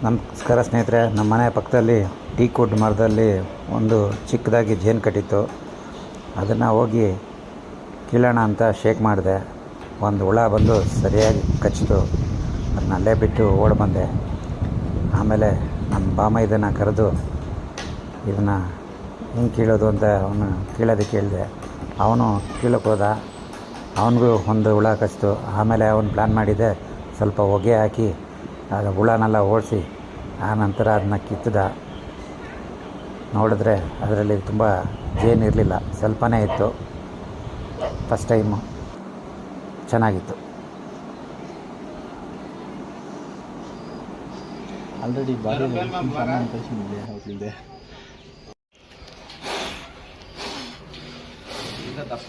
ನಮಸ್ಕಾರ ಸ್ನೇಹಿತರೆ, ನಮ್ಮ ಮನೆ ಪಕ್ಕದಲ್ಲಿ ಟೀಕ್ವುಡ್ ಮರದಲ್ಲಿ ಒಂದು ಚಿಕ್ಕದಾಗಿ ಜೇನು ಕಟ್ಟಿತ್ತು. ಅದನ್ನು ಹೋಗಿ ಕೀಳೋಣ ಅಂತ ಶೇಕ್ ಮಾಡಿದೆ. ಒಂದು ಹುಳ ಬಂದು ಸರಿಯಾಗಿ ಕಚ್ಚಿತು. ಅದನ್ನ ಅಲ್ಲೇ ಬಿಟ್ಟು ಓಡಿ ಬಂದೆ. ಆಮೇಲೆ ನಮ್ಮ ಬಾಮ ಇದನ್ನು ಕರೆದು ಇದನ್ನು ಹೆಂಗೆ ಕೀಳೋದು ಅಂತ ಅವನು ಕೀಳೋದಕ್ಕೆ ಹೇಳಿದೆ. ಅವನು ಕೀಳೋಕೆ ಹೋದ. ಅವನಿಗೂ ಒಂದು ಹುಳ ಕಚ್ಚಿತು. ಆಮೇಲೆ ಅವನು ಪ್ಲ್ಯಾನ್ ಮಾಡಿದೆ, ಸ್ವಲ್ಪ ಹೊಗೆ ಹಾಕಿ ಅದು ಹುಳನೆಲ್ಲ ಓಡಿಸಿ ಆನಂತರ ಅದನ್ನ ಕಿತ್ತದ. ನೋಡಿದ್ರೆ ಅದರಲ್ಲಿ ತುಂಬ ಜೇನು ಇರಲಿಲ್ಲ, ಸ್ವಲ್ಪನೇ ಇತ್ತು. ಫಸ್ಟ್ ಟೈಮು ಚೆನ್ನಾಗಿತ್ತು. ಆಲ್ರೆಡಿ ಬಾಡಿ ಕಳಿಸಿದ್ದೆ ಹೋಗ್ತಿದ್ದೆ. ಈಗ ದಪ್ಪ